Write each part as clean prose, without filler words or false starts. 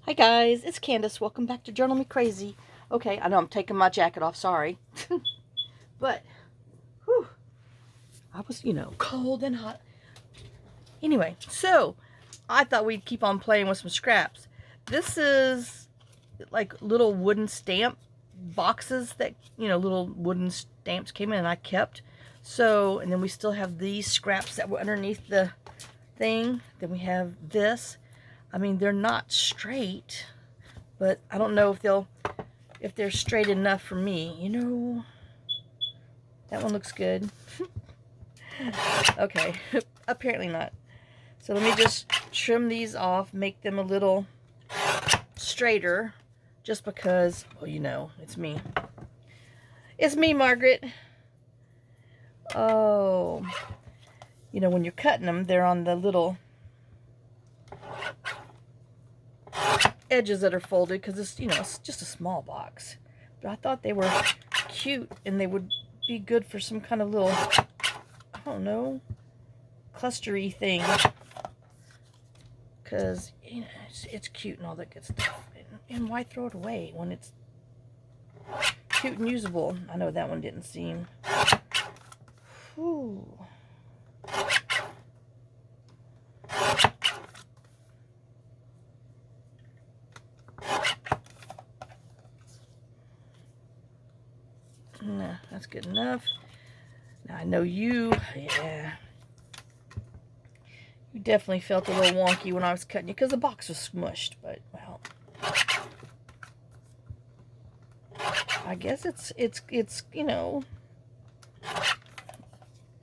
Hi guys, it's Candace. Welcome back to Journal Me Crazy. Okay, I know I'm taking my jacket off, sorry. But, whew, I was, cold and hot. Anyway, so, I thought we'd keep on playing with some scraps. This is, like, little wooden stamp boxes that, little wooden stamps came in and I kept. So, and then we still have these scraps that were underneath the thing. Then we have this. I mean, they're not straight, but I don't know if they're straight enough for me. That one looks good. Okay, apparently not. So let me just trim these off, make them a little straighter, just because, well, it's me. It's me, Margaret. Oh, when you're cutting them, they're on the little edges that are folded because it's just a small box. But I thought they were cute and they would be good for some kind of little, I don't know, clustery thing. Because it's cute and all that good stuff. And why throw it away when it's cute and usable? I know that one didn't seem. Whew. Nah, that's good enough. Now I know you, yeah. You definitely felt a little wonky when I was cutting you because the box was smushed, but well. I guess it's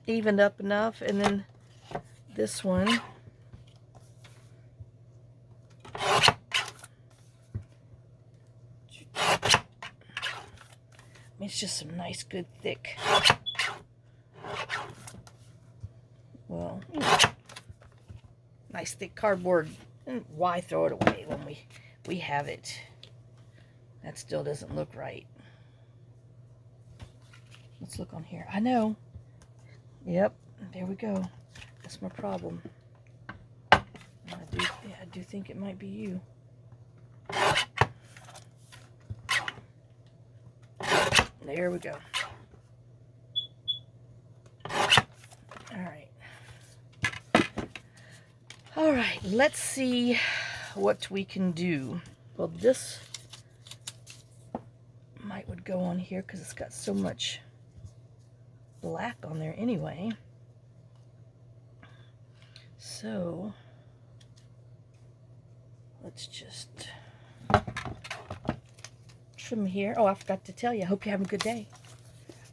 evened up enough. And then this one, it's just some nice, good, thick, well, nice, thick cardboard. And why throw it away when we have it? That still doesn't look right. Let's look on here. I know. Yep, there we go. That's my problem. I do think it might be you. There we go. All right, let's see what we can do. Well, this would go on here because it's got so much black on there anyway. So let's just trim here. Oh, I forgot to tell you, I hope you're having a good day.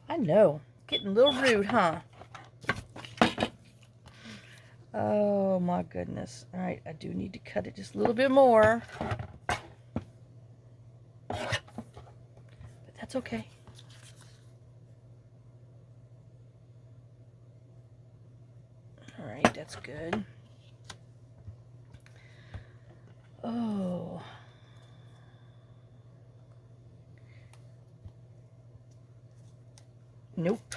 I know, getting a little rude, huh? Oh my goodness. All right, I do need to cut it just a little bit more. But that's okay. All right, that's good. Oh. Nope.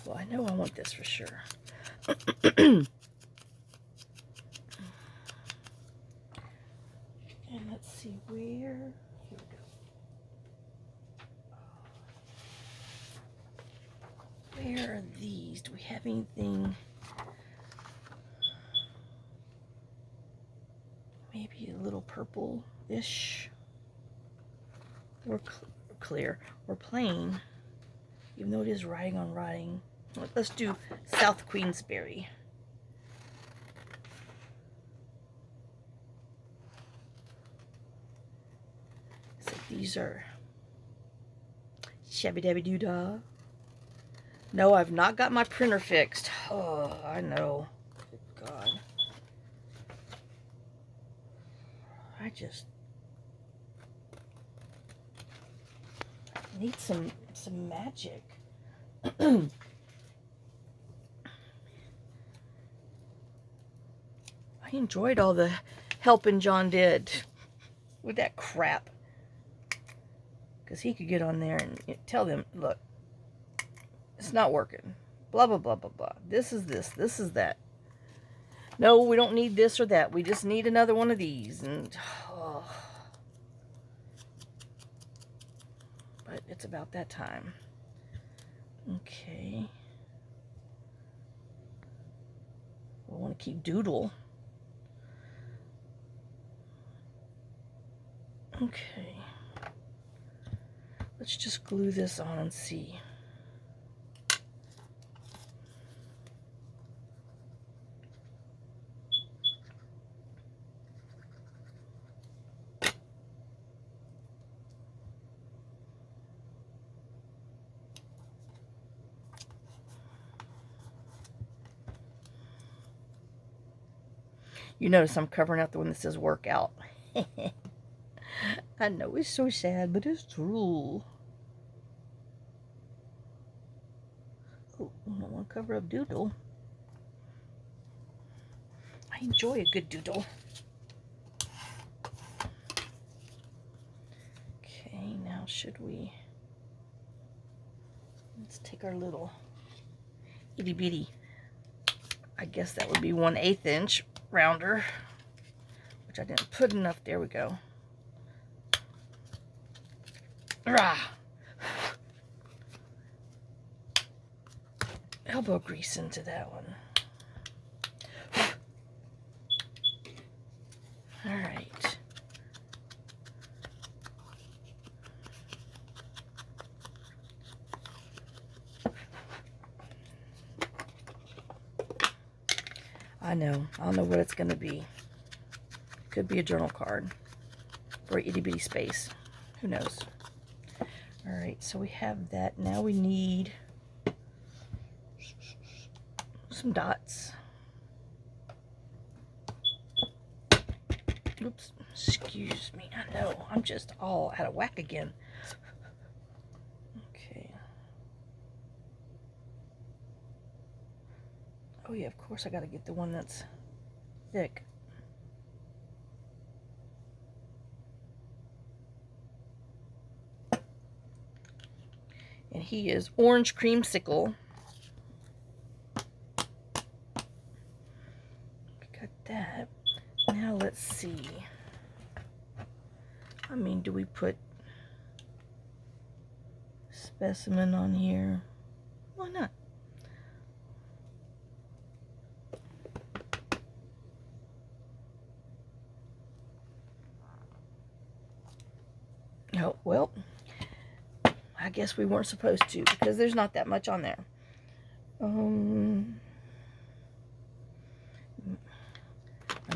Well, I know I want this for sure. And let's see where. Here we go. Where are these? Do we have anything? Maybe a little purple-ish. Or clear. Or plain. Even though it is writing on writing. Let's do South Queensberry. So these are shabby-dabby-doo-dah. No, I've not got my printer fixed. Oh, I know. Good God. I just need some magic. I enjoyed all the helping John did with that crap. Because he could get on there and tell them, look, it's not working. Blah, blah, blah, blah, blah. This is this. This is that. No, we don't need this or that. We just need another one of these. And oh. But it's about that time. Okay. I want to keep Doodle. Okay. Let's just glue this on and see. You notice I'm covering up the one that says workout. I know it's so sad, but it's true. Oh, I don't want to cover up Doodle. I enjoy a good doodle. Okay, now should we... Let's take our little itty bitty, I guess that would be 1/8 inch rounder, which I didn't put enough. There we go. Rah! Elbow grease into that one. All right. I know. I don't know what it's going to be. Could be a journal card for itty bitty space. Who knows? All right, so we have that. Now we need some dots. Oops, excuse me. I know, I'm just all out of whack again. Okay. Oh yeah, of course I gotta get the one that's thick. And he is Orange Creamsicle. Got that. Now let's see. I mean, do we put Specimen on here? Why not? Oh, well, I guess we weren't supposed to because there's not that much on there. I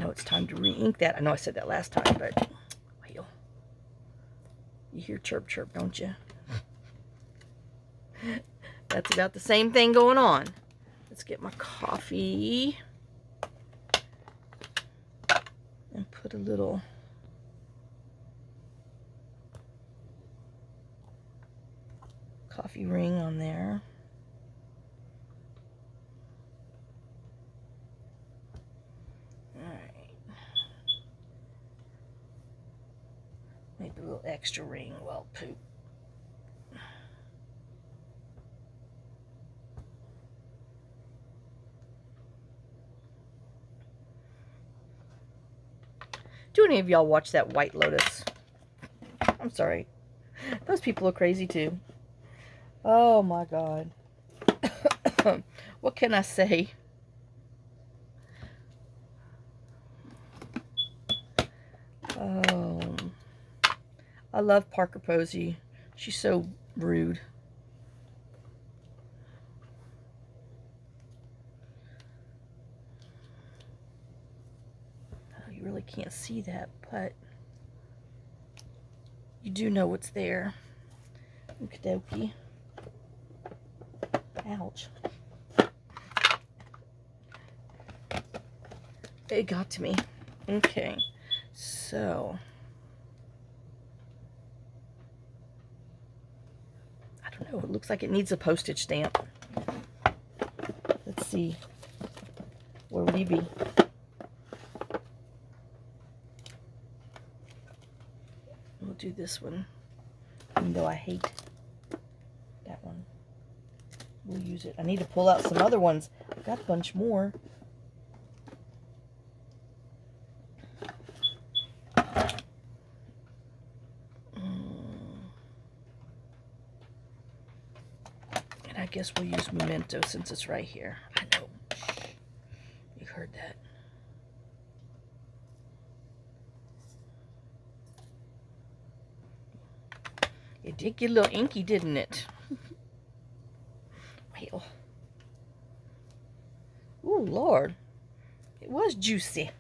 know it's time to re-ink that. I know I said that last time, but well, you hear chirp chirp, don't you? That's about the same thing going on. Let's get my coffee and put a little coffee ring on there. Alright. Maybe a little extra ring. Well, poop. Do any of y'all watch that White Lotus? I'm sorry. Those people are crazy too. Oh my God. What can I say? I love Parker Posey. She's so rude. Oh, you really can't see that, but you do know what's there. Okie dokie. Ouch. It got to me. Okay, so I don't know. It looks like it needs a postage stamp. Let's see. Where would he be? We'll do this one. Even though I hate that one. We'll use it. I need to pull out some other ones. I've got a bunch more. And I guess we'll use Memento since it's right here. I know. You heard that. It did get a little inky, didn't it? Well. Ooh, Lord. It was juicy.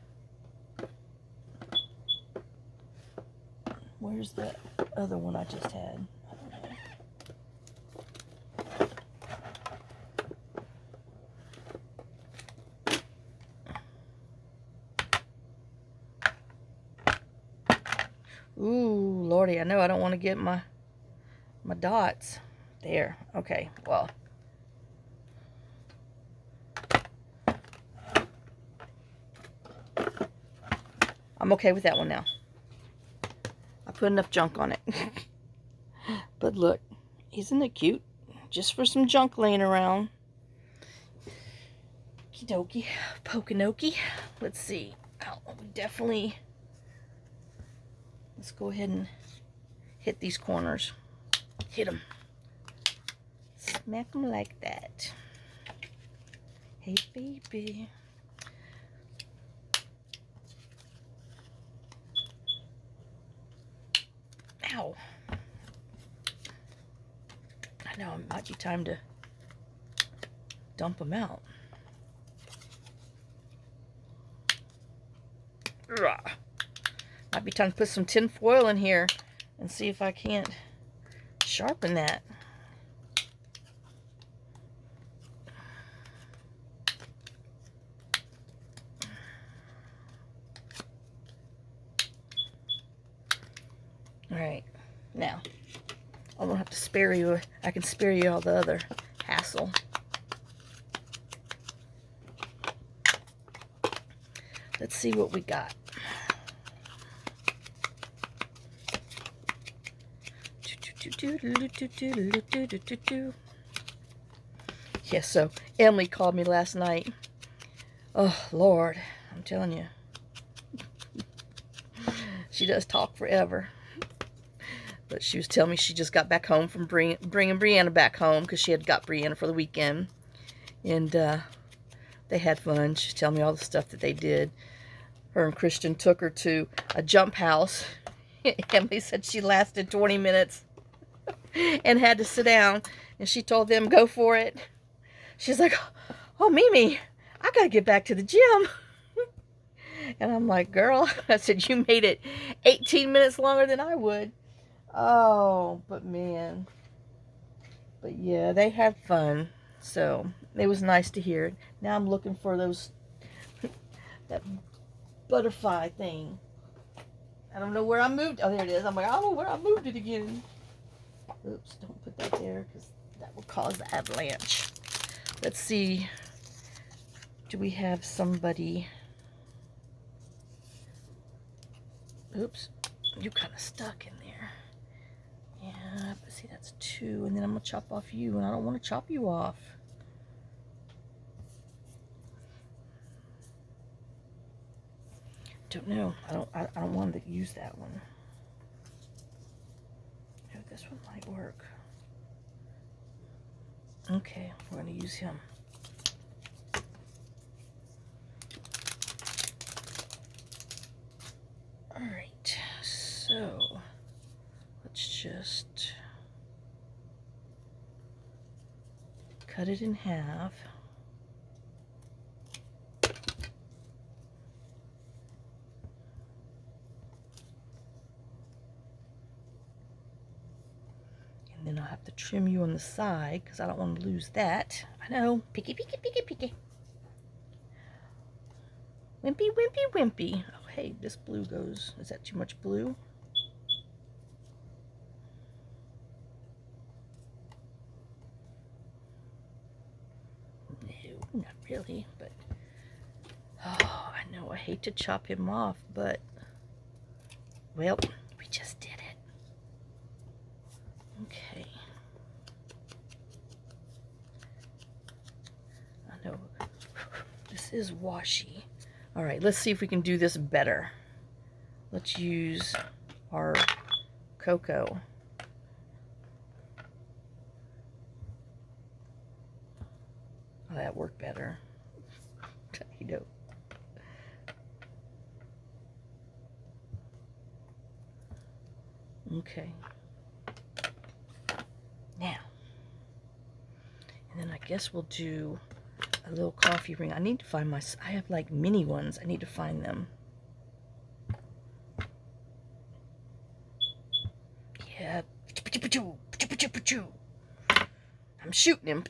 Where's the other one I just had? I don't know. Ooh, Lordy, I know I don't want to get my dots. There. Okay, well. I'm okay with that one now. I put enough junk on it. But look, isn't it cute? Just for some junk laying around. Okie dokie. Pokenoki. Let's see. Oh, definitely. Let's go ahead and hit these corners. Hit them. Smack them like that. Hey, baby. Ow. I know it might be time to dump them out. Ugh. Might be time to put some tin foil in here and see if I can't sharpen that. Alright, now, I won't have to spare you, I can spare you all the other hassle. Let's see what we got. Yeah, so Emily called me last night. Oh, Lord, I'm telling you. She does talk forever. But she was telling me she just got back home from bringing Brianna back home because she had got Brianna for the weekend. And they had fun. She's telling me all the stuff that they did. Her and Christian took her to a jump house. Emily said she lasted 20 minutes and had to sit down. And she told them, go for it. She's like, oh, Mimi, I got to get back to the gym. And I'm like, girl, I said, you made it 18 minutes longer than I would. Oh, but man. But yeah, they had fun. So it was nice to hear it. Now I'm looking for those, that butterfly thing. I don't know where I moved. Oh, there it is. I'm like, I don't know where I moved it again. Oops, don't put that there because that will cause the avalanche. Let's see. Do we have somebody? Oops, you kind of stuck in there. Yeah, but see, that's 2, and then I'm gonna chop off you, and I don't want to chop you off. Don't know. I don't want to use that one. No, this one might work. Okay, we're gonna use him. All right, so let's just cut it in half. And then I'll have to trim you on the side because I don't want to lose that. I know, picky, picky, picky, picky. Wimpy, wimpy, wimpy. Oh, hey, this blue goes. Is that too much blue? No, not really, but oh, I know I hate to chop him off, but well, we just did it. Okay. I know this is washy. All right, let's see if we can do this better. Let's use our cocoa. Oh, that worked better. You know. Okay. Now, and then I guess we'll do a little coffee ring. I need to find I have like mini ones. I need to find them. Yeah. I'm shooting him.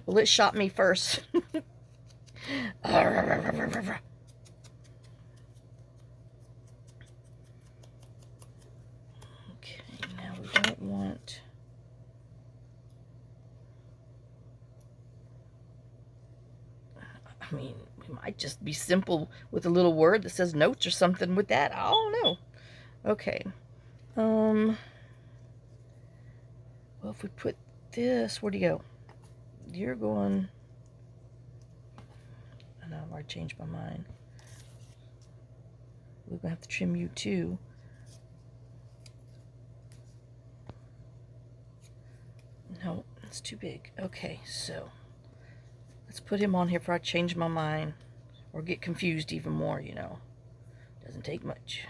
Well, it shot me first. Okay, now we don't want... I mean, we might just be simple with a little word that says notes or something with that. I don't know. Okay. Well, if we put this, where'd you go? You're going... I know, I changed my mind. We're gonna have to trim you too. No, it's too big. Okay, so let's put him on here before I change my mind or get confused even more, you know. Doesn't take much.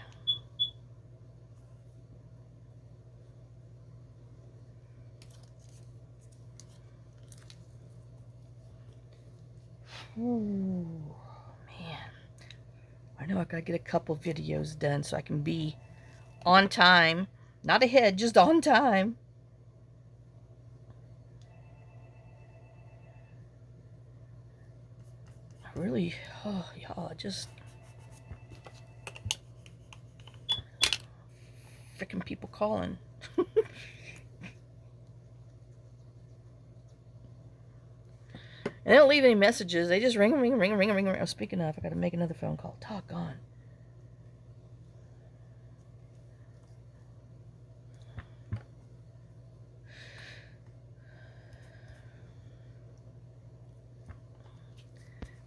Ooh, man. I know I gotta get a couple videos done so I can be on time. Not ahead, just on time. Really, oh, y'all, just freaking people calling. And they don't leave any messages. They just ring. Oh, speaking of, I got to make another phone call. Doggone.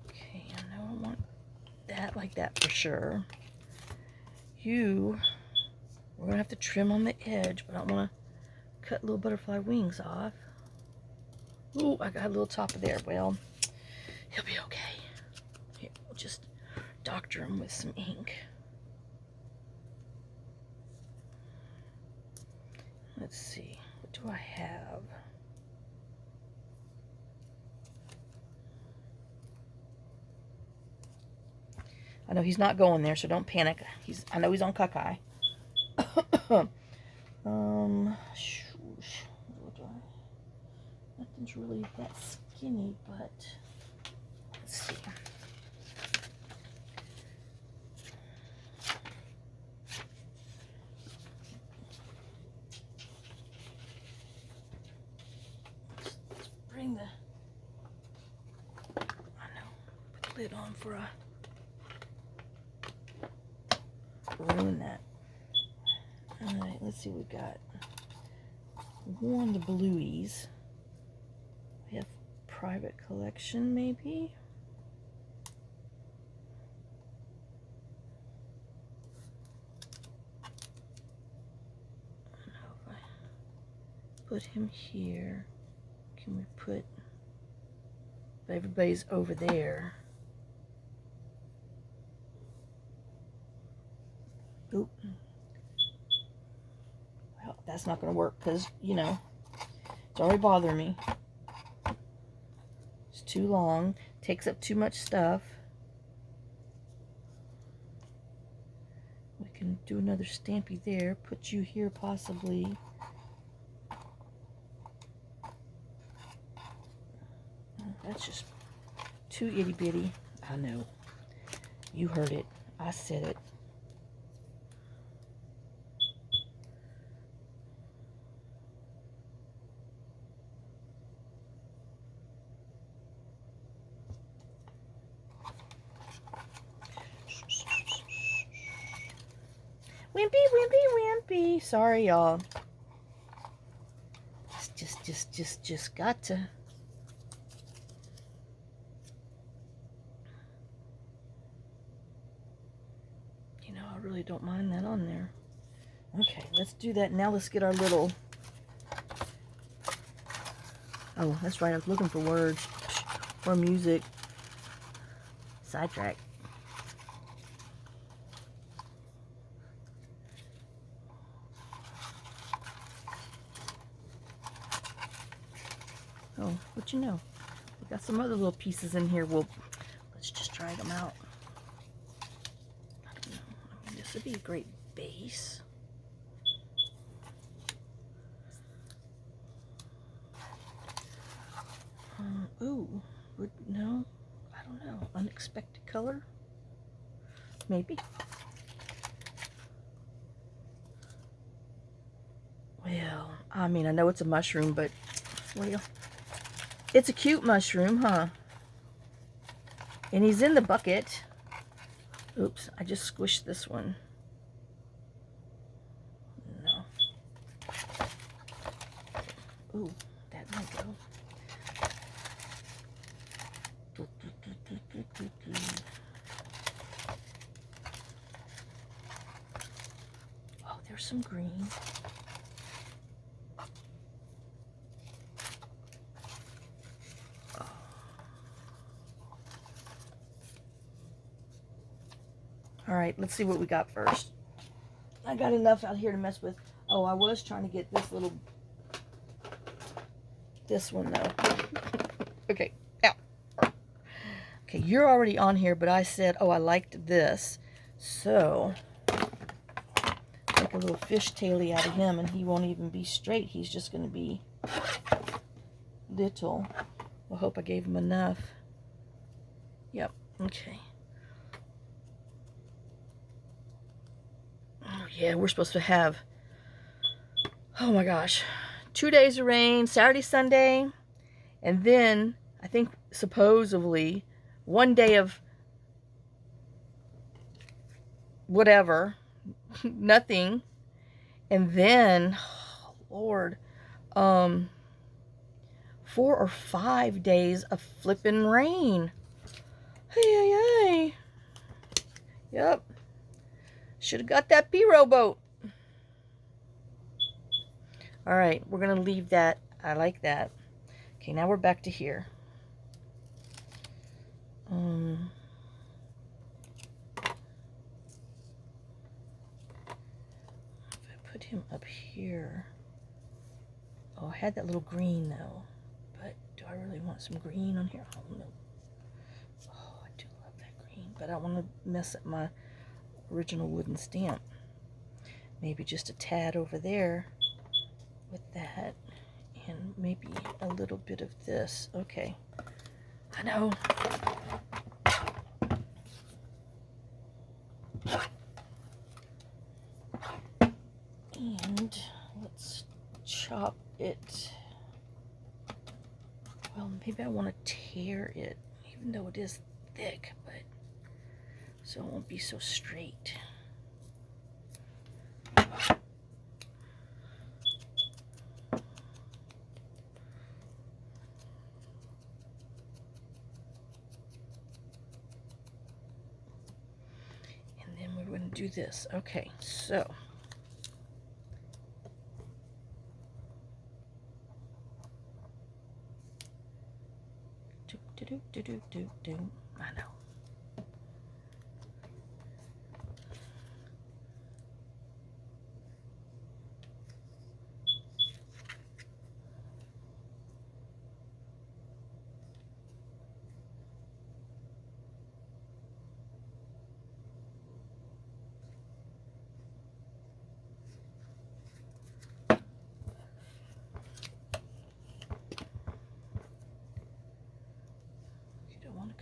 Okay, I know I want that like that for sure. We're going to have to trim on the edge, but I don't want to cut little butterfly wings off. Ooh, I got a little top of there. Well, he'll be okay. Here, we'll just doctor him with some ink. Let's see. What do I have? I know he's not going there, so don't panic. I know he's on Kakai. Nothing's really that skinny, but let's see. Let's bring the, put the lid on for a, ruin that. Alright, let's see what we got. One of the blueies. We have private collection, maybe? I don't know if I put him here. Can we put... But everybody's over there. Oop. Well, that's not going to work because, you know, it's already bothering me. It's too long. Takes up too much stuff. We can do another stampy there. Put you here possibly. That's just too itty bitty. I know. You heard it. I said it. Wimpy, wimpy, pretty. Sorry, y'all. Just got to. You know, I really don't mind that on there. Okay, let's do that. Now let's get our little... Oh, that's right. I was looking for words or music. Sidetrack. Oh, what you know? We got some other little pieces in here. Well, let's just drag them out. I don't know. I mean, this would be a great base. Ooh, no, I don't know. Unexpected color? Maybe. Well, I mean, I know it's a mushroom, but, well, it's a cute mushroom, huh? And he's in the bucket. Oops, I just squished this one. No. Ooh, that might go. Oh, there's some green. Oh. All right, let's see what we got first. I got enough out here to mess with. Oh, I was trying to get this one though. Okay. Okay, you're already on here, but I said, oh, I liked this. So, make a little fishtaily out of him, and he won't even be straight. He's just going to be little. I hope I gave him enough. Yep, okay. Oh, yeah, we're supposed to have, oh my gosh, 2 days of rain, Saturday, Sunday, and then, I think, supposedly, 1 day of whatever, nothing, and then, oh, Lord, 4 or 5 days of flipping rain. Hey. Yep. Should have got that B rowboat. All right, we're gonna leave that. I like that. Okay, now we're back to here. If I put him up here. Oh, I had that little green though. But do I really want some green on here? I don't know. Oh, I do love that green, but I don't want to mess up my original wooden stamp. Maybe just a tad over there with that, and maybe a little bit of this. Okay, I know. And let's chop it. Well, maybe I want to tear it, even though it is thick, but so it won't be so straight. And then we're going to do this. Okay, so I know.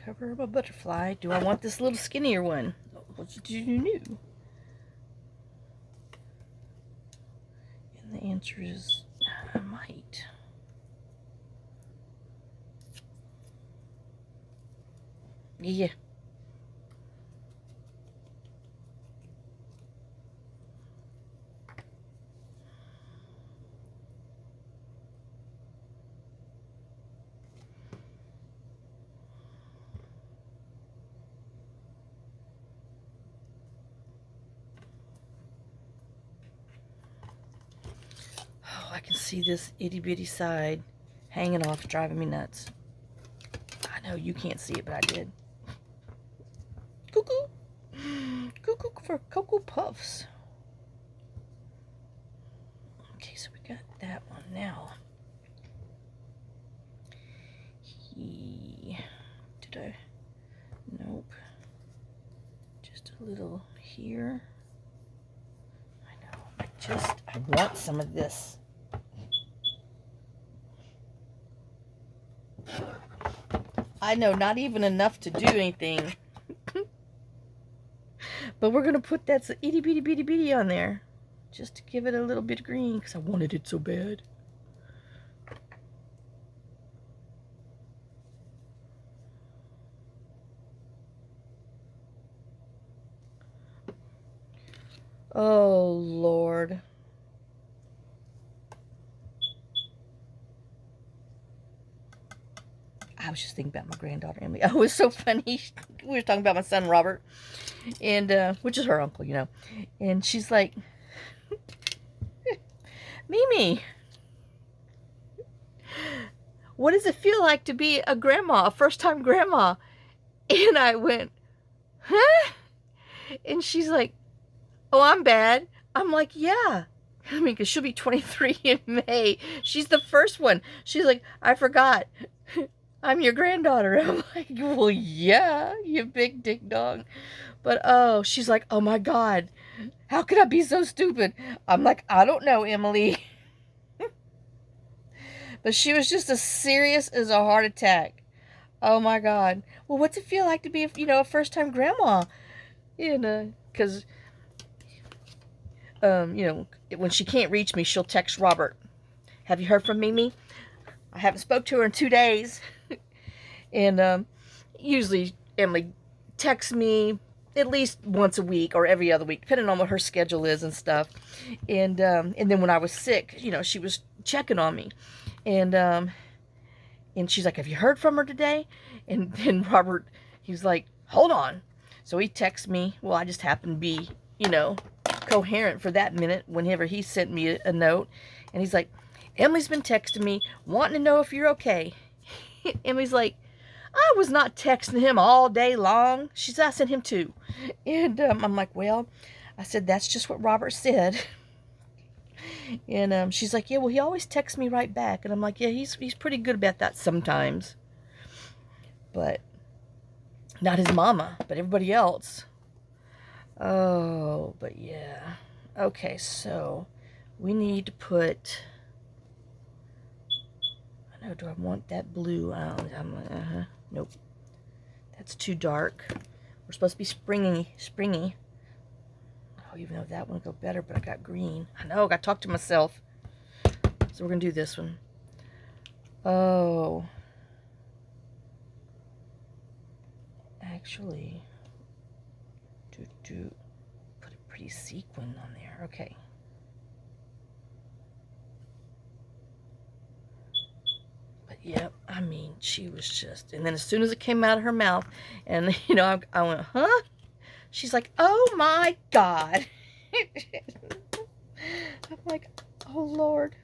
Cover of a butterfly. Do I want this little skinnier one? What did you do? And the answer is I might. Yeah. can see this itty bitty side hanging off, driving me nuts. I know you can't see it, but I did. Cuckoo. Cuckoo for Cocoa Puffs. Okay, so we got that one now. Did I? Nope. Just a little here. I know. I want some of this. I know, not even enough to do anything. But we're going to put that itty bitty bitty bitty on there. Just to give it a little bit of green, because I wanted it so bad. Oh, Lord. I was just thinking about my granddaughter, Emily. Oh, it was so funny. We were talking about my son, Robert, and which is her uncle, you know. And she's like, Mimi, what does it feel like to be a grandma, a first-time grandma? And I went, huh? And she's like, oh, I'm bad. I'm like, yeah. I mean, because she'll be 23 in May. She's the first one. She's like, I forgot. I'm your granddaughter. I'm like, well, yeah, you big dick dog. But, oh, she's like, oh, my God. How could I be so stupid? I'm like, I don't know, Emily. But she was just as serious as a heart attack. Oh, my God. Well, what's it feel like to be, you know, a first-time grandma? You know, because... you know, when she can't reach me, she'll text Robert. Have you heard from Mimi? I haven't spoke to her in 2 days. And usually Emily texts me at least once a week or every other week, depending on what her schedule is and stuff. And then when I was sick, you know, she was checking on me. And she's like, have you heard from her today? And then Robert, he's like, hold on. So he texts me. Well, I just happened to be, you know, coherent for that minute whenever he sent me a note. And he's like, Emily's been texting me, wanting to know if you're okay. Emily's like, I was not texting him all day long. She said, I sent him 2. And I'm like, well, I said, that's just what Robert said. And she's like, yeah, well, he always texts me right back. And I'm like, yeah, he's pretty good about that sometimes. But not his mama, but everybody else. Oh, but yeah. Okay, so we need to put... I know, do I want that blue? Nope. That's too dark. We're supposed to be springy. Oh, even though that one would go better, but I got green. I know, I got to talk to myself. So we're going to do this one. Oh. Actually... put a pretty sequin on there. Okay. But yeah, I mean, she was just... And then as soon as it came out of her mouth, and, you know, I went, huh? She's like, oh my God. I'm like, oh Lord.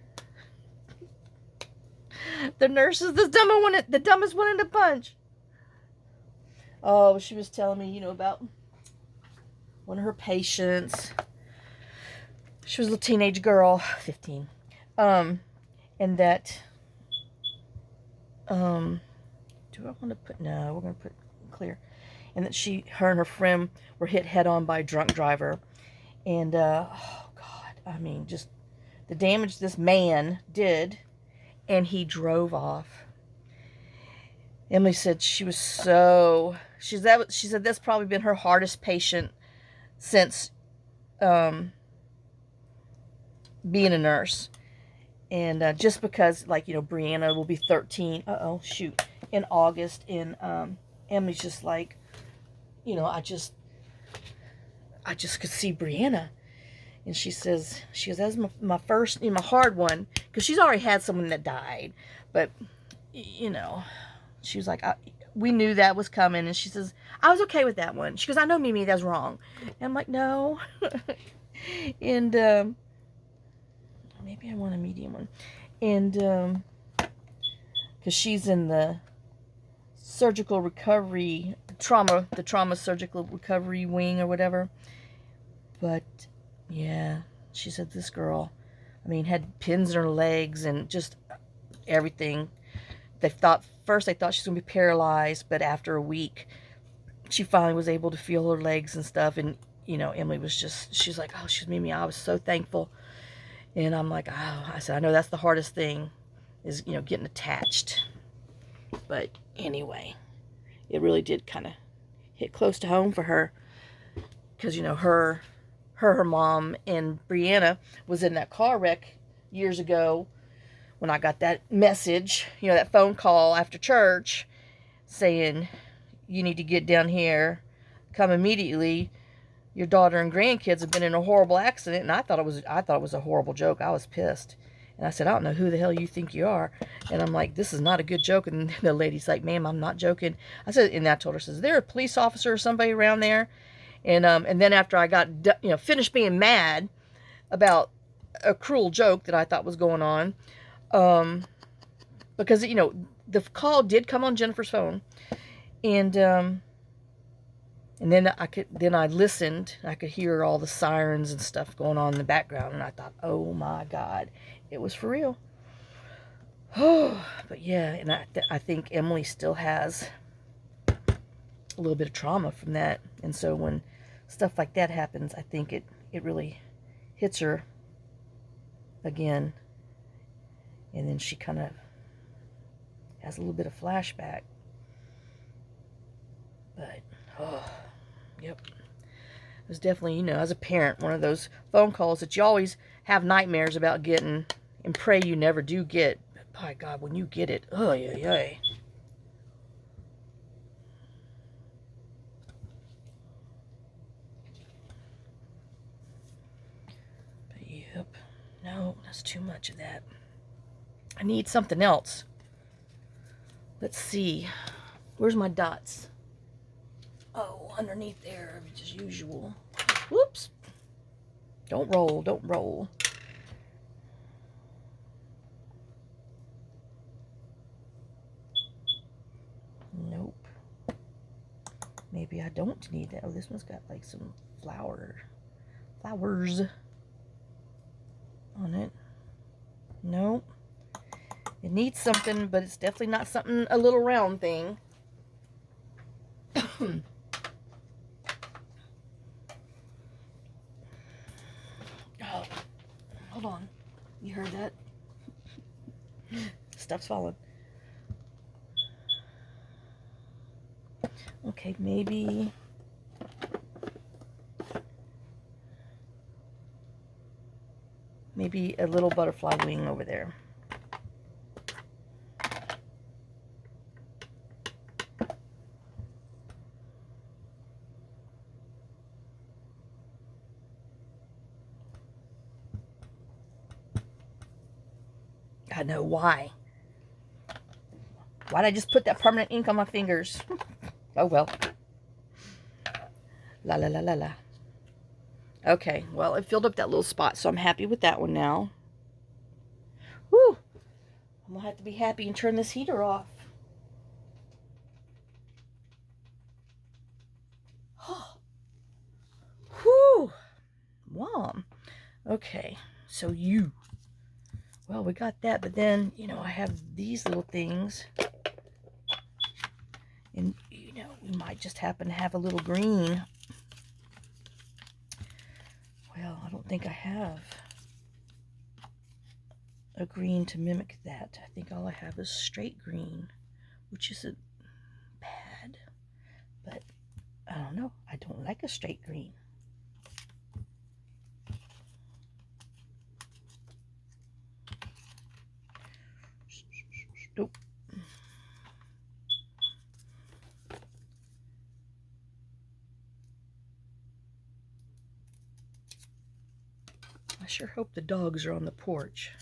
The nurse is the dumbest one in the bunch. Oh, she was telling me, you know, about... one of her patients. She was a little teenage girl, 15. And that, do I want to put, no, we're going to put clear. And that her and her friend were hit head on by a drunk driver. And, oh God, I mean, just the damage this man did. And he drove off. Emily said she was so, she said that's probably been her hardest patient since being a nurse. And just because, like, you know, Brianna will be 13 in August, and Emily's just like, you know, I just could see Brianna. And she goes, that's my first, you know, my hard one, because she's already had someone that died, but, you know, she was like, we knew that was coming. And she says, I was okay with that one. She goes, I know, Mimi, that's wrong. And I'm like, no. And, maybe I want a medium one. And because she's in the surgical recovery the trauma surgical recovery wing or whatever. But yeah, she said this girl, I mean, had pins in her legs and just everything. First they thought she was gonna be paralyzed, but after a week she finally was able to feel her legs and stuff. And you know, Emily was just, she's like, oh, she's Mimi, I was so thankful. And I'm like, oh, I said, I know that's the hardest thing, is, you know, getting attached. But anyway, it really did kind of hit close to home for her, because you know, her mom and Brianna was in that car wreck years ago when I got that message, you know, that phone call after church saying, you need to get down here, come immediately. Your daughter and grandkids have been in a horrible accident. And I thought it was a horrible joke. I was pissed. And I said, I don't know who the hell you think you are. And I'm like, this is not a good joke. And the lady's like, ma'am, I'm not joking. I said, and I told her, is there a police officer or somebody around there? And then after I got, you know, finished being mad about a cruel joke that I thought was going on, because, you know, the call did come on Jennifer's phone. And then I listened. I could hear all the sirens and stuff going on in the background, and I thought, oh my God, it was for real. Oh, but yeah, and I think Emily still has a little bit of trauma from that, and so when stuff like that happens, I think it really hits her again, and then she kind of has a little bit of flashback. But oh, yep. It was definitely, you know, as a parent, one of those phone calls that you always have nightmares about getting and pray you never do get. But by God, when you get it, oh, yeah, yeah. But yep, no, that's too much of that. I need something else. Let's see. Where's my dots? Oh, underneath there, as usual. Whoops. Don't roll, don't roll. Nope. Maybe I don't need that. Oh, this one's got like some flowers on it. Nope. It needs something, but it's definitely not something, a little round thing. Oh, hold on. You heard that? Stuff's falling. Okay, maybe a little butterfly wing over there. I know why. Why'd I just put that permanent ink on my fingers? Oh well. La la la la la. Okay, well, it filled up that little spot, so I'm happy with that one now. Whew. I'm gonna have to be happy and turn this heater off. Whew. Warm. Okay, so well, we got that, but then, you know, I have these little things. And, you know, we might just happen to have a little green. Well, I don't think I have a green to mimic that. I think all I have is straight green, which isn't bad. But, I don't know. I don't like a straight green. Nope. I sure hope the dogs are on the porch,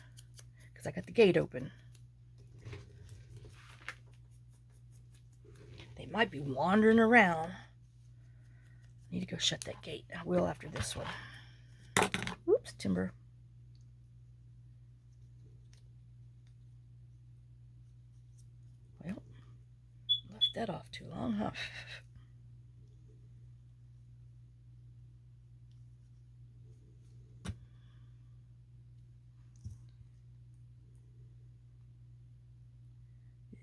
because I got the gate open. They might be wandering around. I need to go shut that gate. I will after this one. Oops, timber. that off too long, huh?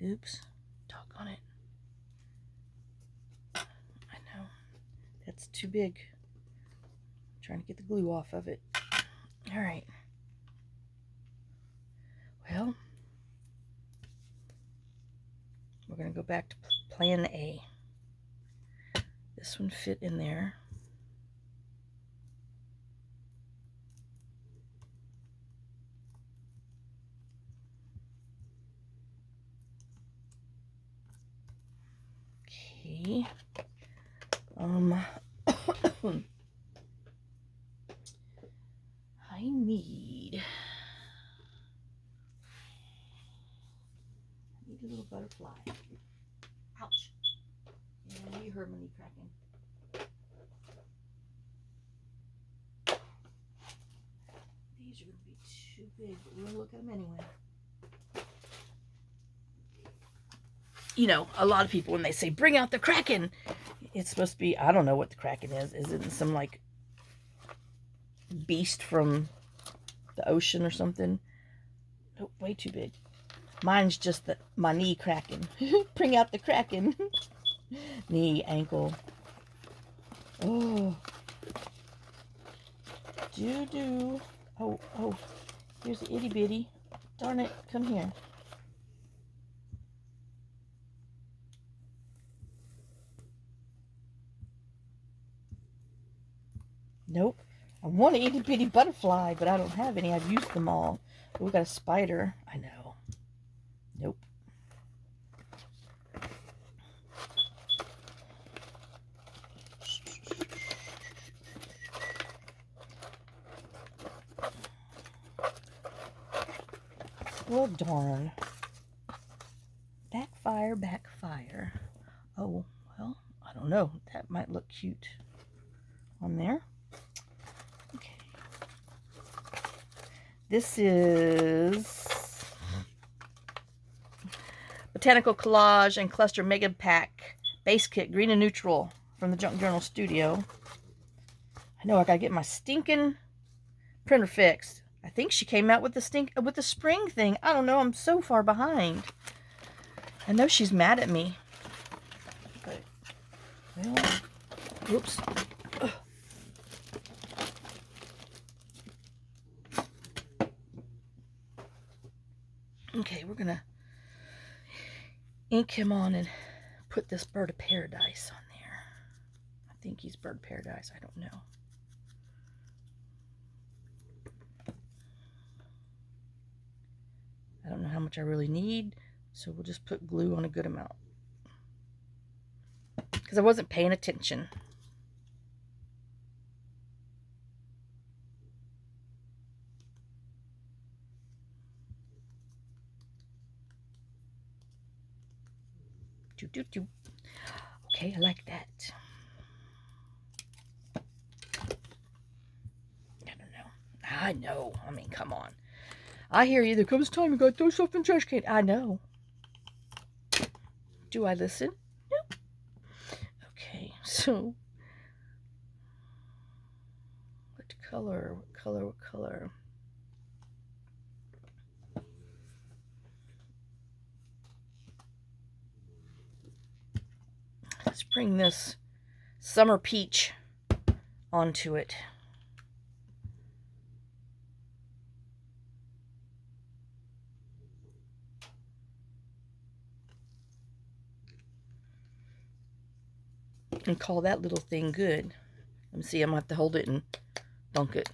Oops. Doggone it. I know. That's too big. I'm trying to get the glue off of it. All right. Well, we're going to go back to plan A. This one fit in there. Okay. I need a little butterfly. Ouch. Yeah, you heard my knee cracking. These are going to be too big, but we're going to look at them anyway. You know, a lot of people, when they say, bring out the Kraken, it's supposed to be, I don't know what the Kraken is. Is it some, like, beast from the ocean or something? Nope, way too big. Mine's just my knee cracking. Bring out the Kraken. Knee, ankle. Oh. Doo-doo. Oh. Here's the itty bitty. Darn it, come here. Nope. I want an itty bitty butterfly, but I don't have any. I've used them all. Oh, we got a spider. I know. Nope. Well, darn. Backfire. Oh, well, I don't know. That might look cute on there. Okay. This is Botanical Collage and Cluster Mega Pack Base Kit, green and neutral, from the Junk Journal Studio. I know I gotta get my stinking printer fixed. I think she came out with the spring thing. I don't know. I'm so far behind. I know she's mad at me. But, well, whoops. Ugh. Okay, we're gonna ink him on and put this bird of paradise on there. I think he's bird of paradise. I don't know. I don't know how much I really need, so we'll just put glue on a good amount. Because I wasn't paying attention. Okay, I like that. I know. I mean, come on. I hear you. There comes time you gotta throw stuff in the trash can. I know. Do I listen? Nope. Okay, so what color? What color? Let's bring this summer peach onto it. And call that little thing good. Let me see, I'm gonna have to hold it and dunk it.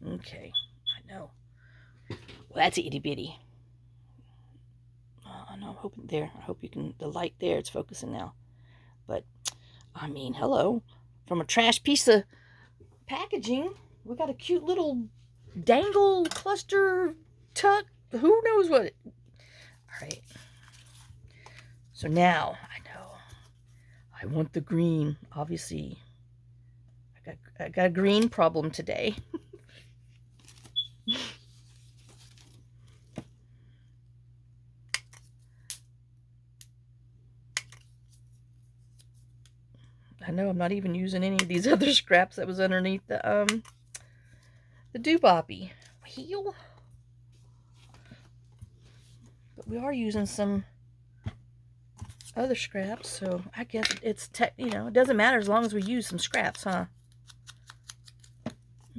Okay, I know. Well, that's itty bitty. I know, I'm hoping there. I hope you can, the light there, it's focusing now. But, I mean, hello. From a trash piece of packaging, we got a cute little dangle cluster tuck. Who knows what? All right. So now, I know. I want the green. Obviously, I I got a green problem today. I know I'm not even using any of these other scraps that was underneath the dooboppy wheel. But we are using some other scraps, so I guess it's you know, it doesn't matter as long as we use some scraps, huh?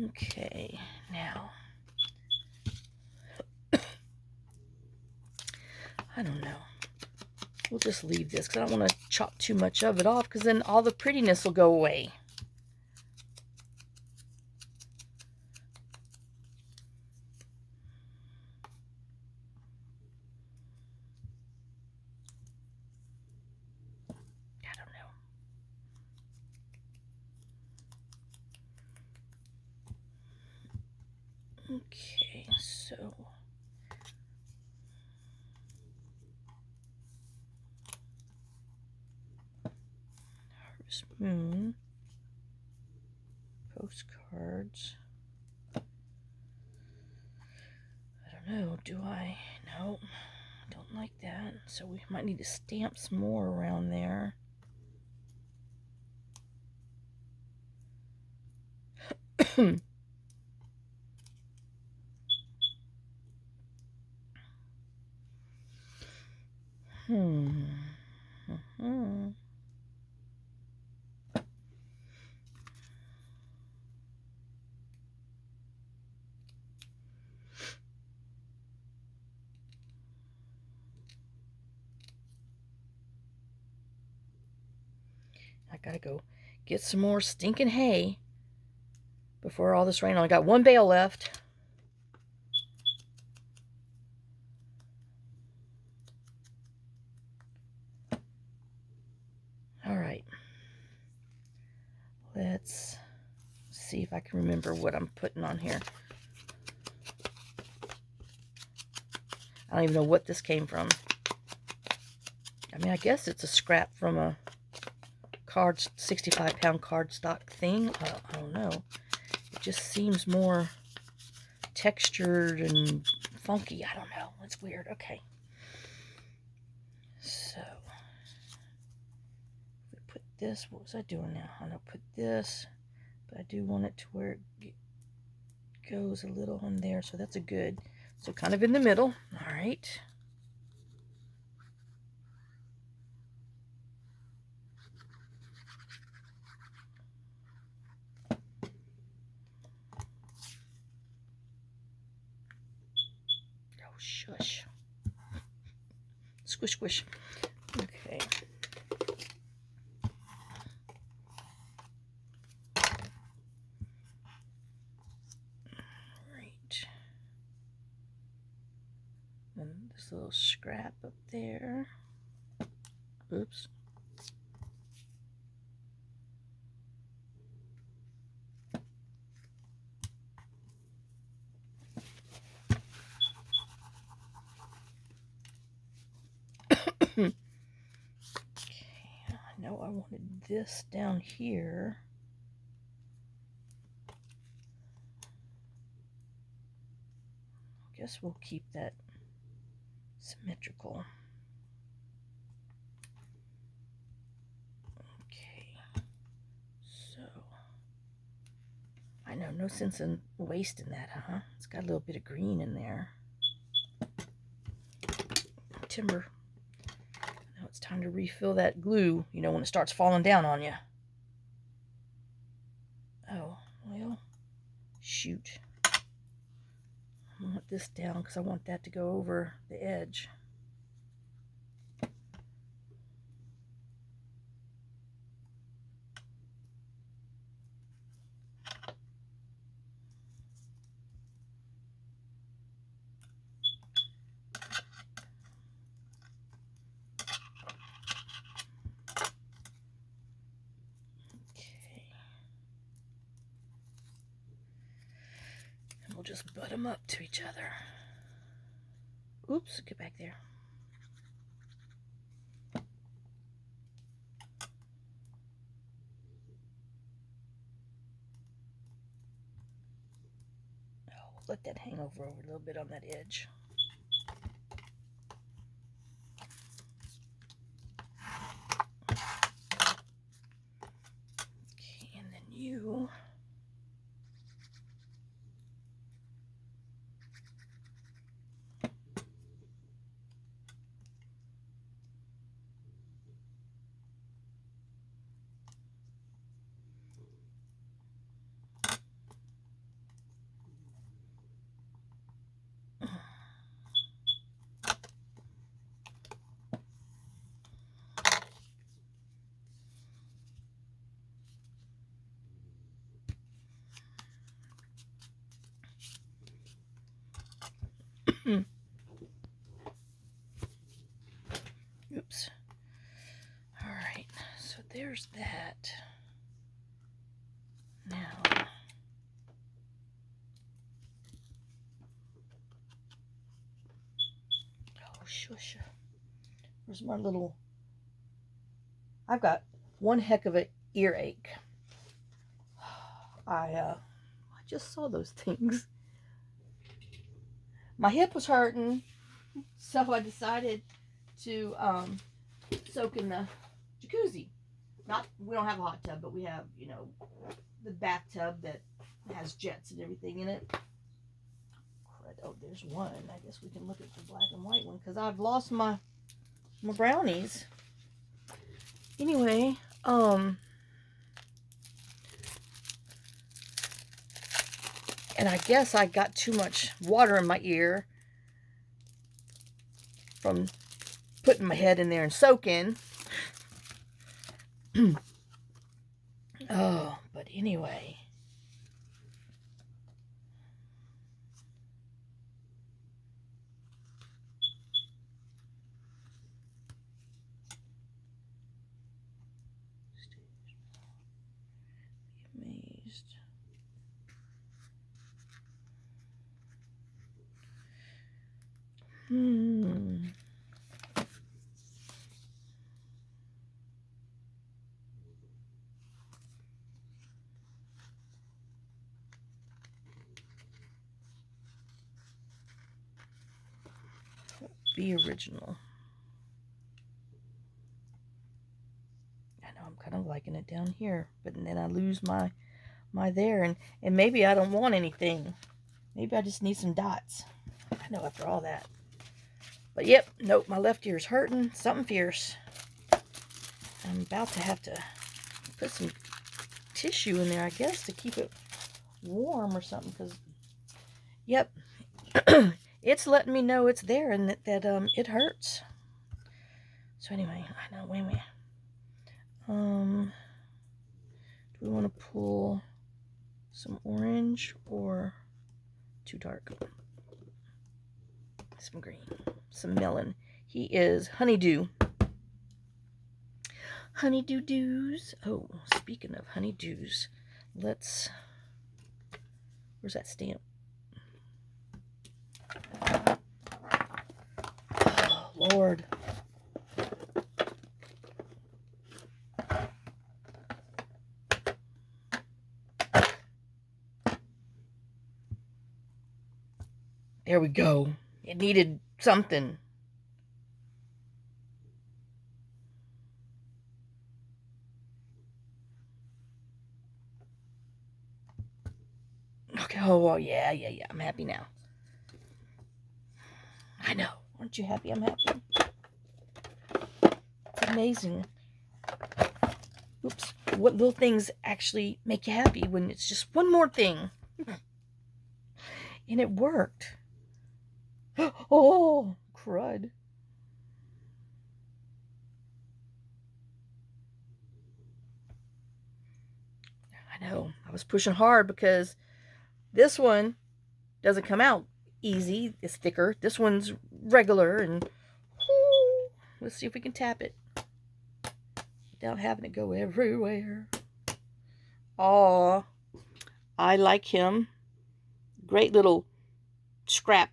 Okay, now I don't know. We'll just leave this because I don't want to chop too much of it off because then all the prettiness will go away. I don't know. Okay, so Harvest Moon postcards. I don't know, do I? No, I don't like that. So we might need to stamp some more around there. I gotta go get some more stinking hay before all this rain. I only got one bale left. All right. Let's see if I can remember what I'm putting on here. I don't even know what this came from. I mean, I guess it's a scrap from a 65-pound cardstock thing. I don't know. It just seems more textured and funky. I don't know. It's weird. Okay. So, we put this. What was I doing now? I'm going to put this, but I do want it to where it goes a little on there. So that's a good. So kind of in the middle. All right. Shush. Squish, squish. Okay. Right. And this little scrap up there. Oops. Okay, I know I wanted this down here. I guess we'll keep that symmetrical. Okay, so I know, no sense in wasting that, huh? It's got a little bit of green in there. Timber. Now it's time to refill that glue, you know, when it starts falling down on you. Oh, well, shoot. I want this down because I want that to go over the edge. We'll just butt them up to each other. Oops, get back there. let that hang over a little bit on that edge. Okay, and then you. Oops. All right, so there's that. Now, oh shush. Where's my little? I've got one heck of an earache. I just saw those things. My hip was hurting, so I decided to soak in the jacuzzi. We don't have a hot tub, but we have, you know, the bathtub that has jets and everything in it. Oh, there's one. I guess we can look at the black and white one because I've lost my brownies. Anyway, and I guess I got too much water in my ear from putting my head in there and soaking. Oh, but anyway. Amazed. Be original. I know I'm kind of liking it down here, but then I lose my there, and maybe I don't want anything. Maybe I just need some dots. I know after all that. But yep, nope, my left ear is hurting. Something fierce. I'm about to have to put some tissue in there, I guess, to keep it warm or something, because yep, it's letting me know it's there and that it hurts. So anyway, I know, wait a minute. Do we want to pull some orange or too dark? Some green, some melon. He is honeydew. Honeydew dews. Oh, speaking of honeydews, let's. Where's that stamp? Oh, Lord. There we go. It needed something. Okay. Oh, well, yeah. I'm happy now. I know. Aren't you happy? I'm happy. It's amazing. Oops. What little things actually make you happy when it's just one more thing. And it worked. Oh, crud. I know. I was pushing hard because this one doesn't come out easy. It's thicker. This one's regular, and whoo, let's see if we can tap it without having it go everywhere. Aw, I like him. Great little scrap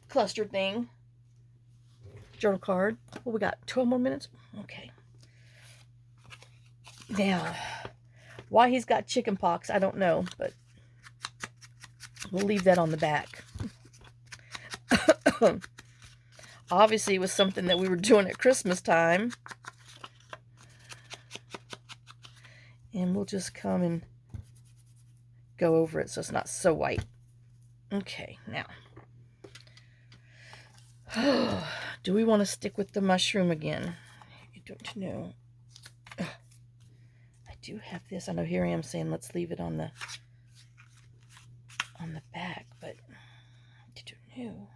cluster thing. Journal card. Well, we got 12 more minutes. Okay. Now, why he's got chicken pox, I don't know, but We'll leave that on the back. Obviously, it was something that we were doing at Christmas time. And we'll just come and go over it so it's not so white. Okay, now. Do we want to stick with the mushroom again? I don't know. I do have this. I know here I am saying let's leave it on the back, but I don't know.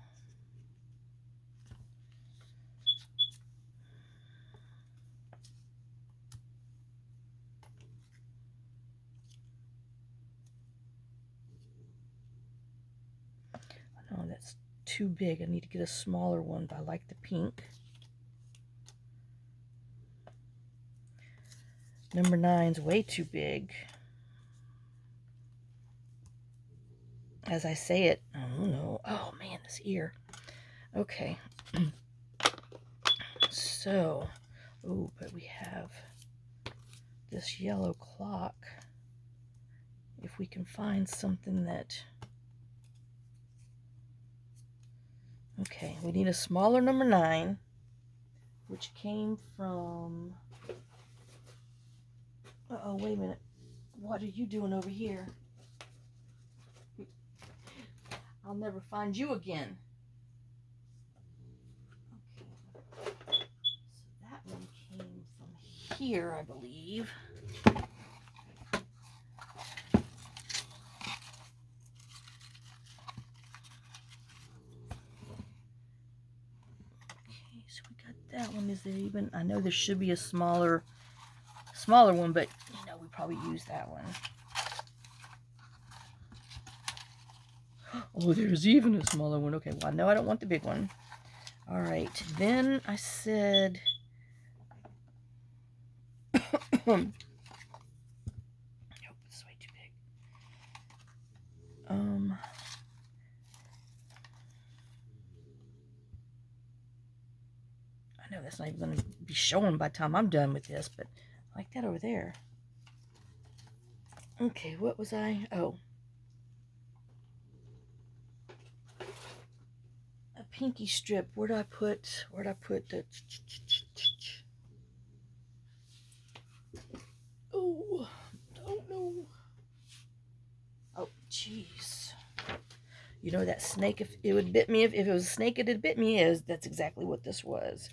Oh, that's too big. I need to get a smaller one, but I like the pink. Number 9's way too big. As I say it, oh no. Oh man, this ear. Okay. So, oh, but we have this yellow clock. If we can find something that... Okay, we need a smaller number 9, which came from... Uh-oh, wait a minute. What are you doing over here? I'll never find you again. Okay. So that one came from here, I believe. That one, is there even... I know there should be a smaller one, but you know, we probably use that one. Oh, there's even a smaller one. Okay, well, I know I don't want the big one. All right, then I said... Nope, this is way too big. I know that's not even going to be showing by the time I'm done with this, but I like that over there. Okay, what was I? Oh. A pinky strip. Where'd I put the... Oh, don't know. Oh, jeez. You know that snake, if it would bit me, if it was a snake, it'd bit me, that's exactly what this was.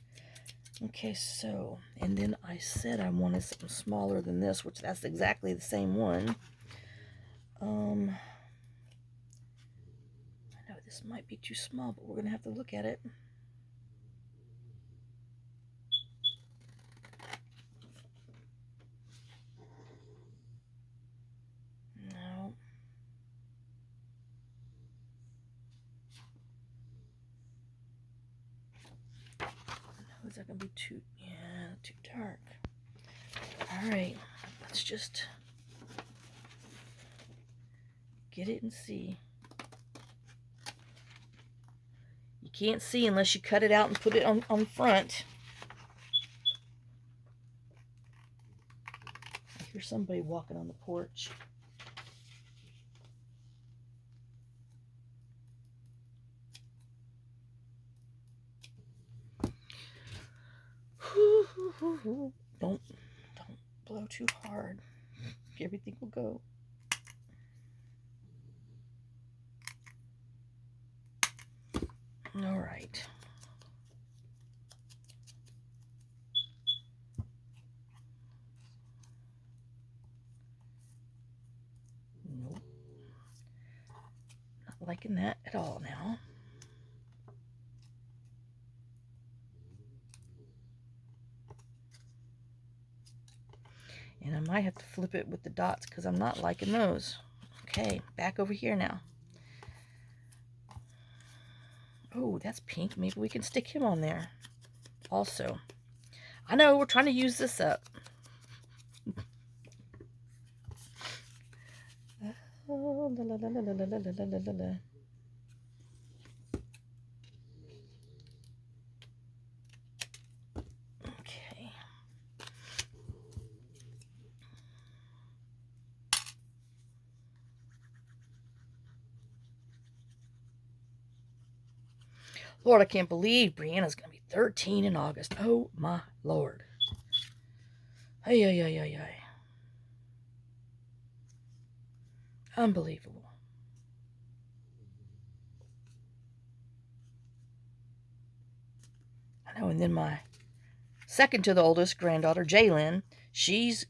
Okay, so, and then I said I wanted something smaller than this, which that's exactly the same one. I know this might be too small, but we're going to have to look at it. No. No, is that going to be too, yeah, too dark. All right, let's just get it and see. You can't see unless you cut it out and put it on front. I hear somebody walking on the porch. Don't blow too hard. Everything will go. All right. Nope. Not liking that at all now. And I might have to flip it with the dots because I'm not liking those. Okay, back over here now. Oh, that's pink. Maybe we can stick him on there also. I know, we're trying to use this up. Oh, la, la, la, la, la, la, la, la, la, la. Okay. Lord, I can't believe Brianna's going to be 13 in August. Oh, my Lord. Ay, ay, ay, ay, ay. Unbelievable. I know, and then my second to the oldest granddaughter, Jaylyn, she's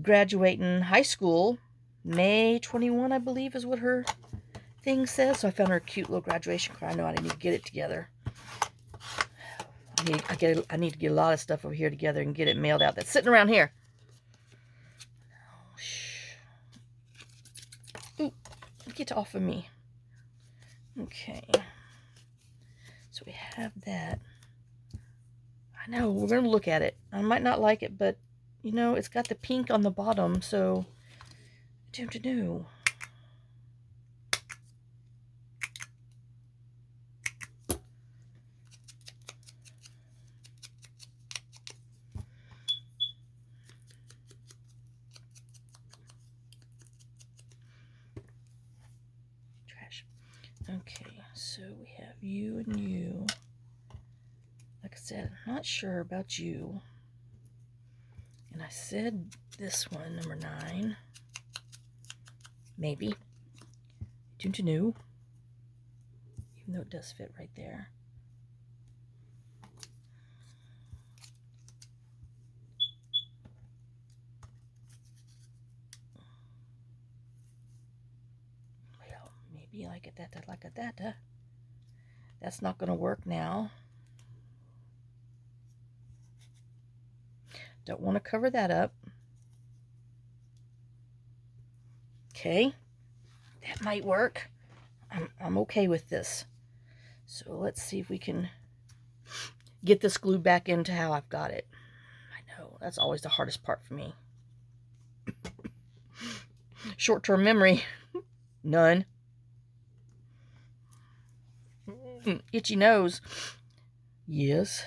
graduating high school May 21, I believe is what her thing says. So I found her a cute little graduation card. I know I need to get it together. I need to get a lot of stuff over here together and get it mailed out. That's sitting around here. Ooh, get off of me. Okay. So we have that. I know, we're going to look at it. I might not like it, but, you know, it's got the pink on the bottom, so what do to do? Trash. Okay, so we have you and you. Like I said, I'm not sure about you. And I said this one, number 9. Maybe. Tune to new. Even though it does fit right there. Well, maybe like that. That's not going to work now. Don't want to cover that up. Okay, that might work. I'm okay with this. So let's see if we can get this glued back into how I've got it. I know, that's always the hardest part for me. Short-term memory, none. Itchy nose, yes.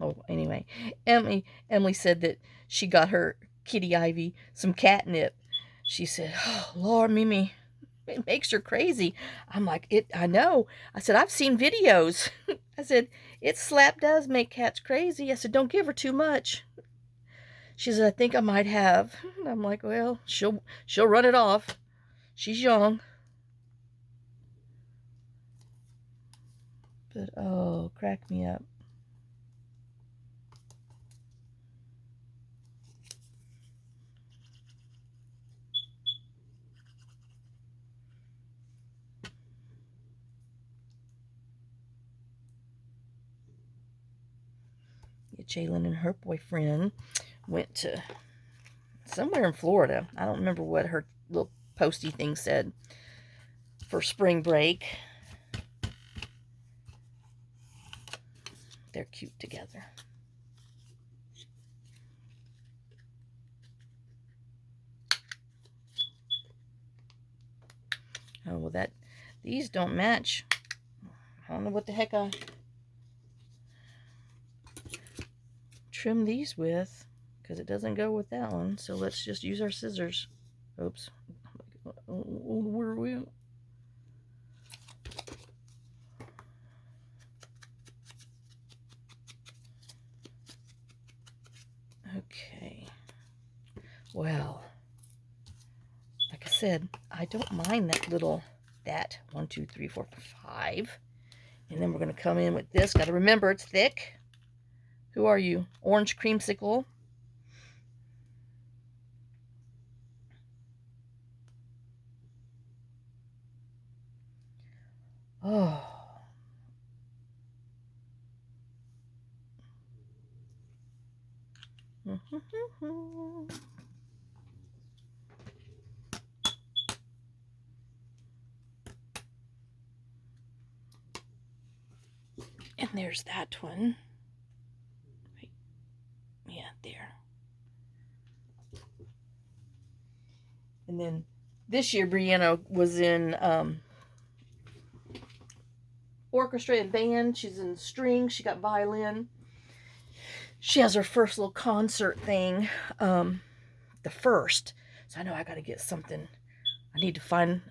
Oh, anyway, Emily said that she got her kitty Ivy some catnip. She said, "Oh, Lord, Mimi, it makes her crazy." I'm like, I know. I said, I've seen videos. I said, it slap does make cats crazy. I said, don't give her too much. She said, I think I might have. And I'm like, well, she'll run it off. She's young. But, oh, crack me up. Jaylyn and her boyfriend went to somewhere in Florida. I don't remember what her little posty thing said for spring break. They're cute together. Oh, well, these don't match. I don't know what the heck I trim these with, because it doesn't go with that one. So let's just use our scissors. Oops. Where are we? Okay. Well, like I said, I don't mind that 1, 2, 3, 4, 5. And then we're going to come in with this. Got to remember it's thick. Who are you? Orange creamsicle. Oh. And there's that one. Wait. Yeah, there. And then this year, Brianna was in orchestra and band. She's in strings. She got violin. she has her first little concert thing, the first. So I know I got to get something. I need to find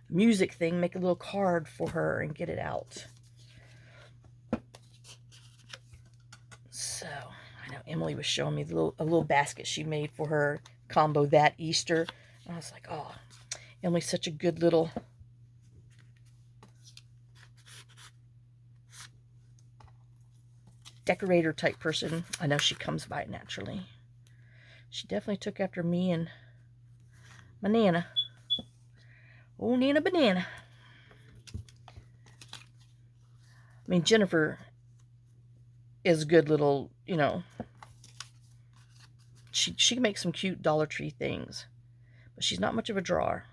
a music thing, make a little card for her and get it out. So I know Emily was showing me a little basket she made for her combo that Easter. And I was like, oh, Emily's such a good little decorator type person. I know she comes by it naturally. She definitely took after me and my Nana. Oh, Nana Banana. I mean, Jennifer is a good little, you know, she can make some cute Dollar Tree things, but she's not much of a drawer.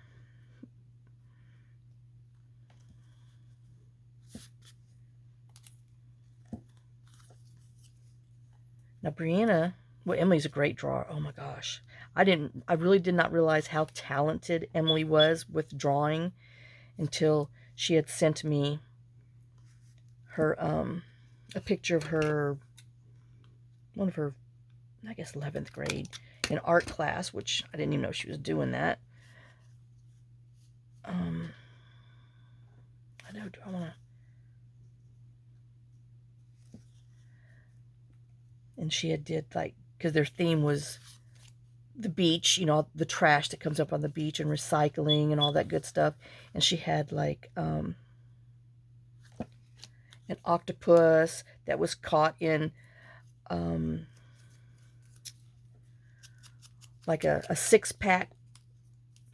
Now, Brianna, well, Emily's a great drawer. Oh my gosh. I really did not realize how talented Emily was with drawing until she had sent me her, a picture of her, one of her, I guess, 11th grade in art class, which I didn't even know she was doing that. I know, do I want to? And she had did like, because their theme was the beach, you know, the trash that comes up on the beach and recycling and all that good stuff. And she had like an octopus that was caught in like a 6-pack,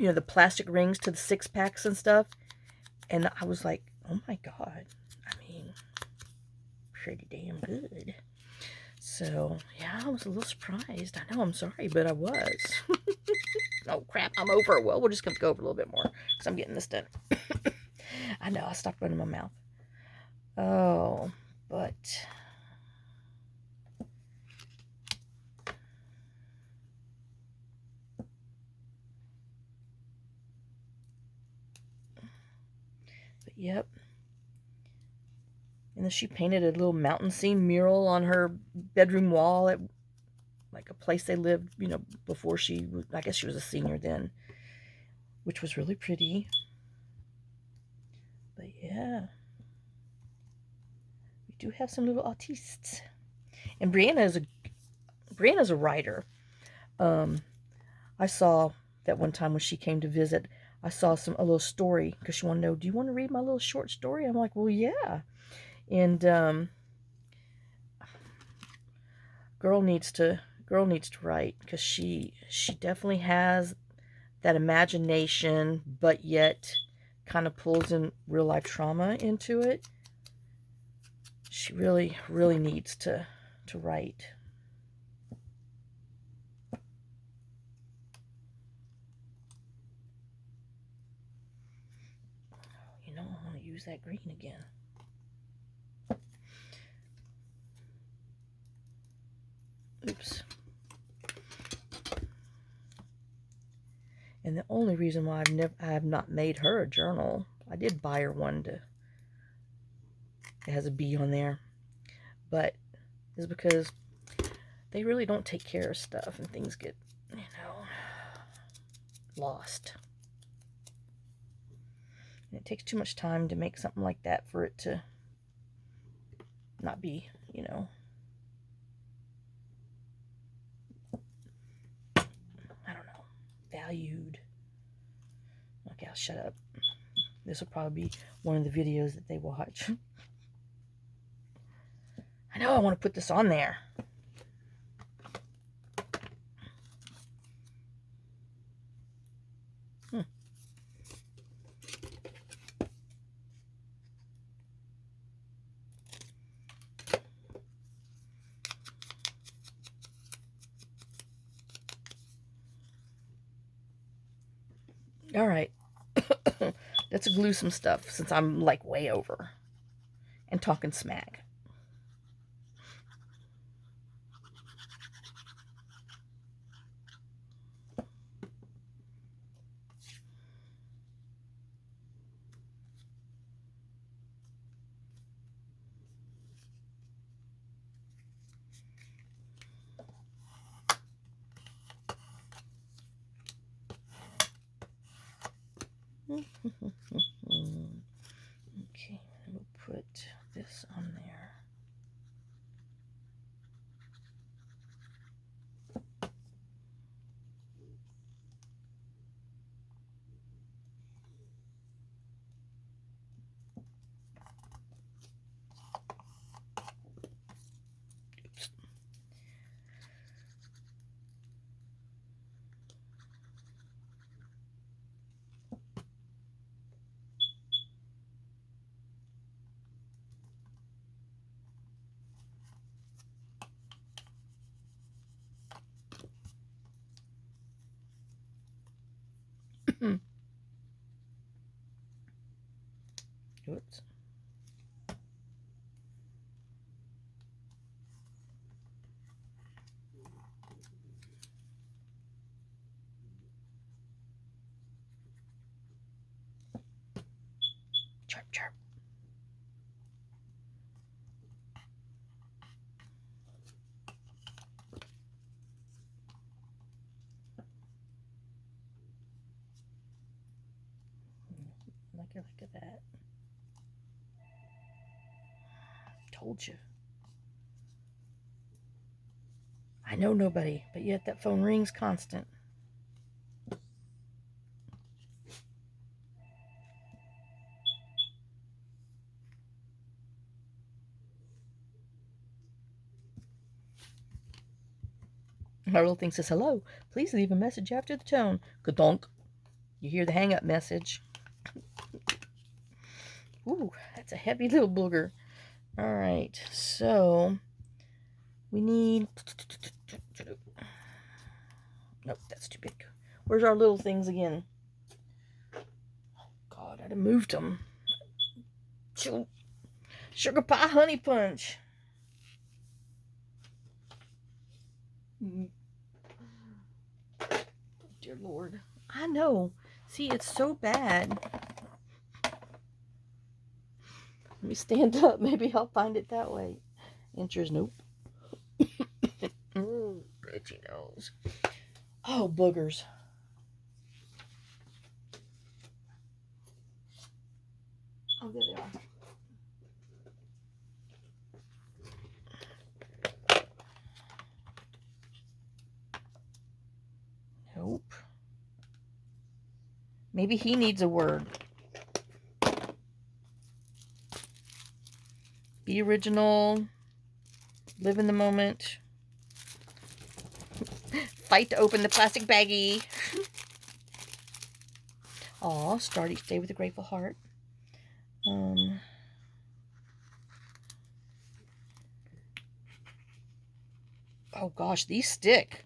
you know, the plastic rings to the 6-packs and stuff. And I was like, oh my God, I mean, pretty damn good. So, yeah, I was a little surprised. I know, I'm sorry, but I was. Oh, crap, I'm over. Well, we're just going to go over a little bit more because I'm getting this done. I know, I stopped running my mouth. Oh, but... yep. And then she painted a little mountain scene mural on her bedroom wall at like a place they lived, you know, before she, I guess she was a senior then, which was really pretty. But yeah, we do have some little artists. And Brianna's a writer. I saw that one time when she came to visit, I saw a little story because she wanted to know, do you want to read my little short story? I'm like, well, yeah. And girl needs to write because she definitely has that imagination, but yet kind of pulls in real life trauma into it. She really needs to write. You know, I want to use that green again. Oops. And the only reason why I have not made her a journal, I did buy her one that has a bee on there, but is because they really don't take care of stuff and things get, you know, lost. And it takes too much time to make something like that for it to not be, you know, I don't know, valued. Okay, I'll shut up. This will probably be one of the videos that they watch. I know I want to put this on there. All right. Let's glue some stuff since I'm like way over and talking smack. Okay, we'll put this on there. Oops. Chirp, chirp. Look at that. Told you. I know nobody, but yet that phone rings constant. My little thing says, hello, please leave a message after the tone. Ka-donk. You hear the hang-up message. Ooh, that's a heavy little booger. All right, so we need... Nope, that's too big. Where's our little things again? Oh, God, I'd have moved them. Sugar pie honey punch. Dear Lord. I know. See, it's so bad. Let me stand up. Maybe I'll find it that way. Answer is nope. Ooh, itchy nose. Oh, boogers. Oh, there they are. Nope. Maybe he needs a word. Be original. Live in the moment. Fight to open the plastic baggie. Aw, start each day with a grateful heart. Oh gosh, these stick.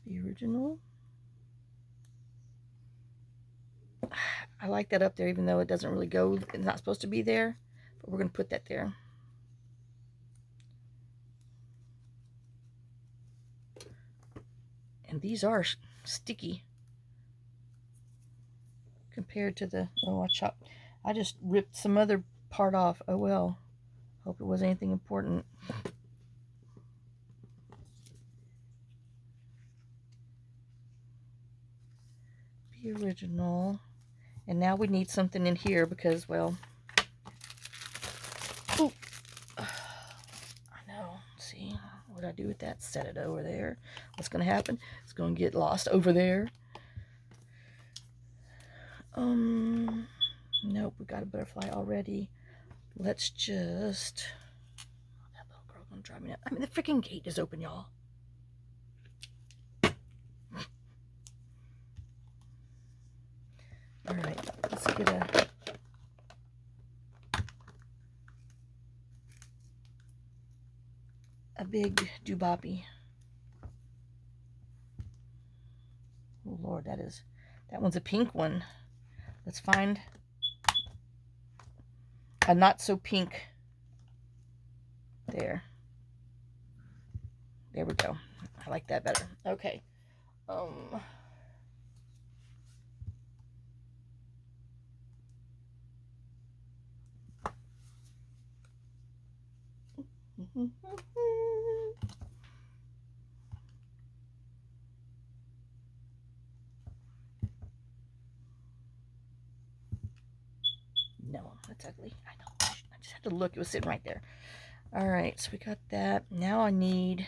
The original. I like that up there, even though it doesn't really go. It's not supposed to be there, but we're going to put that there. And these are sticky compared to the... Oh, I just ripped some other part off. Oh well. Hope it wasn't anything important. Be original. And now we need something in here because, well... Ooh. I know. See, what do I do with that? Set it over there. What's going to happen? It's going to get lost over there. Nope, we got a butterfly already. Let's just... Oh, that little girl gonna drive me nuts. I mean, the freaking gate is open, y'all. All right, let's get a big dooboppy. Oh Lord, that one's a pink one. Let's find a not so pink. There we go. I like that better. Okay. No, that's ugly. I know. I just had to look. It was sitting right there. All right, so we got that. Now I need...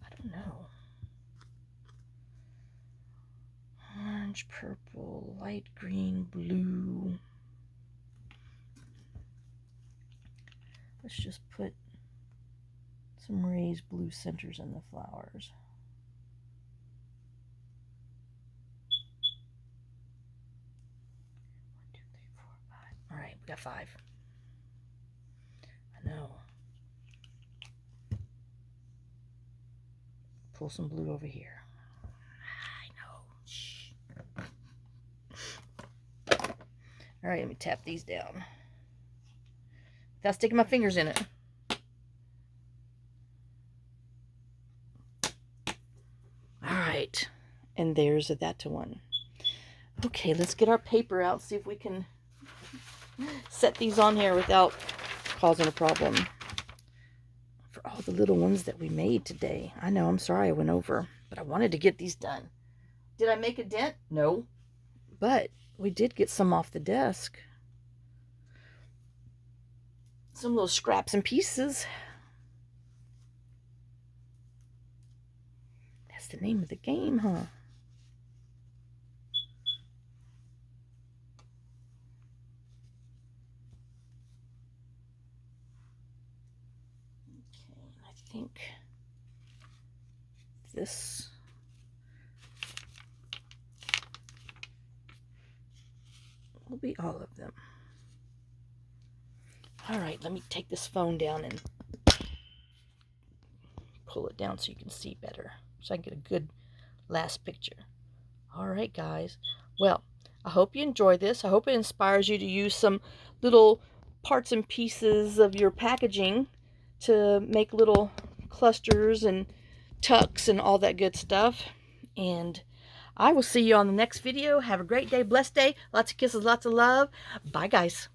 I don't know. Orange, purple, light green, blue. Let's just put some raised blue centers in the flowers. 1, 2, 3, 4, 5. All right, we got 5. I know. Pull some blue over here. I know. Shh. All right, let me tap these down without sticking my fingers in it. All right, and there's that to one. Okay, let's get our paper out, see if we can set these on here without causing a problem. For all the little ones that we made today. I know, I'm sorry I went over, but I wanted to get these done. Did I make a dent? No. But we did get some off the desk. Some little scraps and pieces. That's the name of the game, huh? Okay, I think this will be all of them. All right, let me take this phone down and pull it down so you can see better, so I can get a good last picture. All right, guys. Well, I hope you enjoy this. I hope it inspires you to use some little parts and pieces of your packaging to make little clusters and tucks and all that good stuff. And I will see you on the next video. Have a great day, blessed day. Lots of kisses, lots of love. Bye, guys.